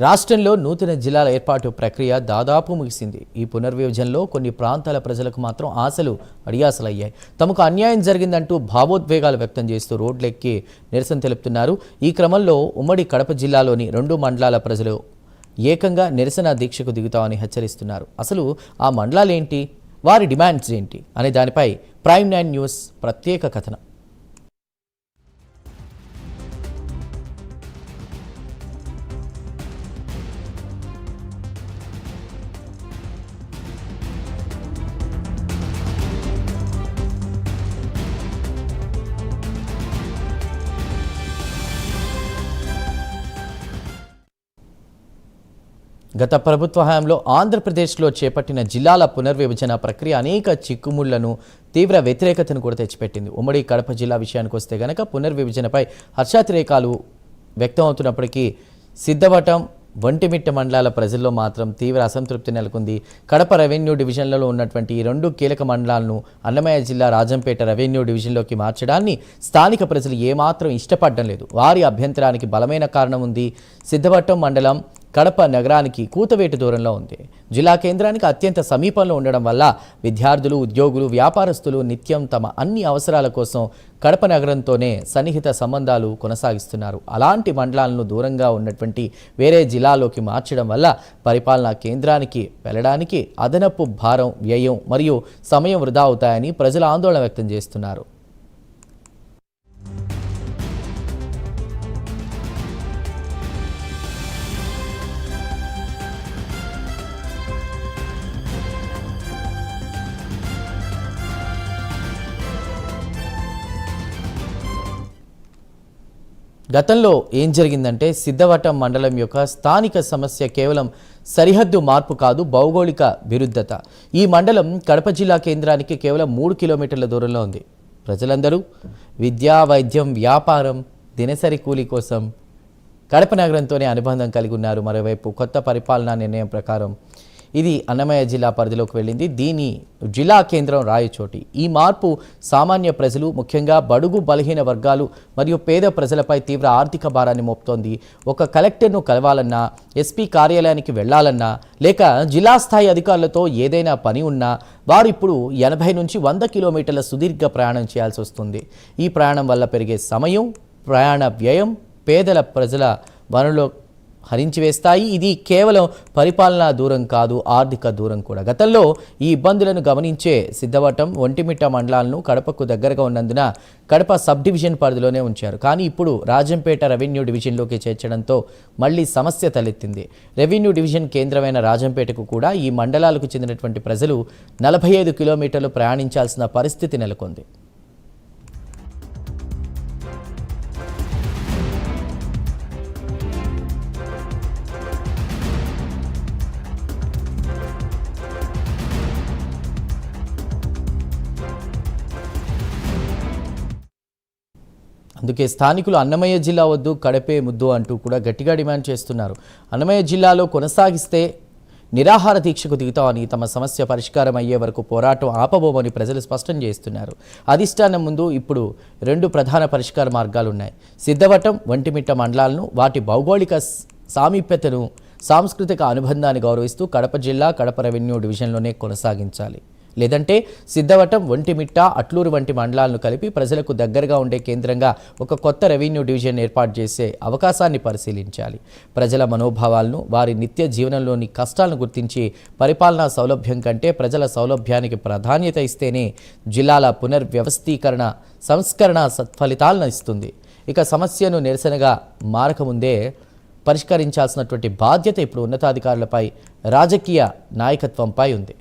రాష్ట్రంలో నూతన జిల్లాల ఏర్పాటు ప్రక్రియ దాదాపు ముగిసింది. ఈ పునర్విభజనలో కొన్ని ప్రాంతాల ప్రజలకు మాత్రం ఆశలు అడియాసలయ్యాయి. తమకు అన్యాయం జరిగిందంటూ భావోద్వేగాలు వ్యక్తం చేస్తూ రోడ్లెక్కి నిరసన తెలుపుతున్నారు. ఈ క్రమంలో ఉమ్మడి కడప జిల్లాలోని 2 మండలాల ప్రజలు ఏకంగా నిరసన దీక్షకు దిగుతామని హెచ్చరిస్తున్నారు. అసలు ఆ మండలాలేంటి, వారి డిమాండ్స్ ఏంటి అనే దానిపై ప్రైమ్ 9 న్యూస్ ప్రత్యేక కథనం. గత ప్రభుత్వ హయాంలో ఆంధ్రప్రదేశ్లో చేపట్టిన జిల్లాల పునర్విభజన ప్రక్రియ అనేక చిక్కుముళ్లను, తీవ్ర వ్యతిరేకతను కూడా తెచ్చిపెట్టింది. ఉమ్మడి కడప జిల్లా విషయానికి వస్తే గనక పునర్విభజనపై హర్షాతిరేకాలు వ్యక్తమవుతున్నప్పటికీ సిద్ధవటం, ఒంటిమిట్ట మండలాల ప్రజల్లో మాత్రం తీవ్ర అసంతృప్తి నెలకొంది. కడప రెవెన్యూ డివిజన్లలో ఉన్నటువంటి ఈ 2 కీలక మండలాలను అన్నమయ్య జిల్లా రాజంపేట రెవెన్యూ డివిజన్లోకి మార్చడాన్ని స్థానిక ప్రజలు ఏమాత్రం ఇష్టపడడం లేదు. వారి అభ్యంతరానికి బలమైన కారణం ఉంది. సిద్ధవటం మండలం కడప నగరానికి కూతవేటు దూరంలో ఉంది. జిల్లా కేంద్రానికి అత్యంత సమీపంలో ఉండడం వల్ల విద్యార్థులు, ఉద్యోగులు, వ్యాపారస్తులు నిత్యం తమ అన్ని అవసరాల కోసం కడప నగరంతోనే సన్నిహిత సంబంధాలు కొనసాగిస్తున్నారు. అలాంటి మండలాలను దూరంగా ఉన్నటువంటి వేరే జిల్లాలోకి మార్చడం వల్ల పరిపాలనా కేంద్రానికి వెళ్ళడానికి అదనపు భారం, వ్యయం మరియు సమయం వృధా అవుతాయని ప్రజలు ఆందోళన వ్యక్తం చేస్తున్నారు. గతంలో ఏం జరిగిందంటే సిద్ధవటం మండలం యొక్క స్థానిక సమస్య కేవలం సరిహద్దు మార్పు కాదు, భౌగోళిక విరుద్ధత. ఈ మండలం కడప జిల్లా కేంద్రానికి కేవలం 3 కిలోమీటర్ల దూరంలో ఉంది. ప్రజలందరూ విద్యా, వైద్యం, వ్యాపారం, దినసరి కూలీ కోసం కడప నగరంతోనే అనుబంధం కలిగి ఉన్నారు. మరోవైపు కొత్త పరిపాలనా నిర్ణయం ప్రకారం ఇది అన్నమయ్య జిల్లా పరిధిలోకి వెళ్ళింది. దీని జిల్లా కేంద్రం రాయచోటి. ఈ మార్పు సామాన్య ప్రజలు, ముఖ్యంగా బడుగు బలహీన వర్గాలు మరియు పేద ప్రజలపై తీవ్ర ఆర్థిక భారాన్ని మోపుతోంది. ఒక కలెక్టర్ను కలవాలన్నా, ఎస్పీ కార్యాలయానికి వెళ్లాలన్నా, లేక జిల్లా స్థాయి అధికారులతో ఏదైనా పని ఉన్నా వారు ఇప్పుడు 80 నుంచి 100 కిలోమీటర్ల సుదీర్ఘ ప్రయాణం చేయాల్సి వస్తుంది. ఈ ప్రయాణం వల్ల పెరిగే సమయం, ప్రయాణ వ్యయం పేదల ప్రజల వనరులో హరించి వేస్తాయి. ఇది కేవలం పరిపాలనా దూరం కాదు, ఆర్థిక దూరం కూడా. గతంలో ఈ ఇబ్బందులను గమనించే సిద్ధవటం, ఒంటిమిట్ట మండలాలను కడపకు దగ్గరగా ఉన్నందున కడప సబ్ డివిజన్ పరిధిలోనే ఉంచారు. కానీ ఇప్పుడు రాజంపేట రెవెన్యూ డివిజన్లోకి చేర్చడంతో మళ్లీ సమస్య తలెత్తింది. రెవెన్యూ డివిజన్ కేంద్రమైన రాజంపేటకు కూడా ఈ మండలాలకు చెందినటువంటి ప్రజలు 45 కిలోమీటర్లు ప్రయాణించాల్సిన పరిస్థితి నెలకొంది. అందుకే స్థానికులు అన్నమయ్య జిల్లా వద్దు, కడపే ముద్దు అంటూ కూడా గట్టిగా డిమాండ్ చేస్తున్నారు. అన్నమయ్య జిల్లాలో కొనసాగిస్తే నిరాహార దీక్షకు దిగుతామని, తమ సమస్య పరిష్కారం అయ్యే వరకు పోరాటం ఆపబోమని ప్రజలు స్పష్టం చేస్తున్నారు. అధిష్టానం ముందు ఇప్పుడు 2 ప్రధాన పరిష్కార మార్గాలు ఉన్నాయి. సిద్ధవటం, ఒంటిమిట్ట మండలాలను వాటి భౌగోళిక సామీప్యతను, సాంస్కృతిక అనుబంధాన్ని గౌరవిస్తూ కడప జిల్లా, కడప రెవెన్యూ డివిజన్లోనే కొనసాగించాలి. లేదంటే సిద్ధవటం, ఒంటిమిట్ట, అట్లూరు వంటి మండలాలను కలిపి ప్రజలకు దగ్గరగా ఉండే కేంద్రంగా ఒక కొత్త రెవెన్యూ డివిజన్ ఏర్పాటు చేసే అవకాశాన్ని పరిశీలించాలి. ప్రజల మనోభావాలను, వారి నిత్య జీవనంలోని కష్టాలను గుర్తించి పరిపాలనా సౌలభ్యం కంటే ప్రజల సౌలభ్యానికి ప్రాధాన్యత ఇస్తేనే జిల్లాల పునర్వ్యవస్థీకరణ, సంస్కరణ సత్ఫలితాలను ఇస్తుంది. ఇక సమస్యను నిరసనగా మారకముందే పరిష్కరించాల్సినటువంటి బాధ్యత ఇప్పుడు ఉన్నతాధికారులపై, రాజకీయ నాయకత్వంపై ఉంది.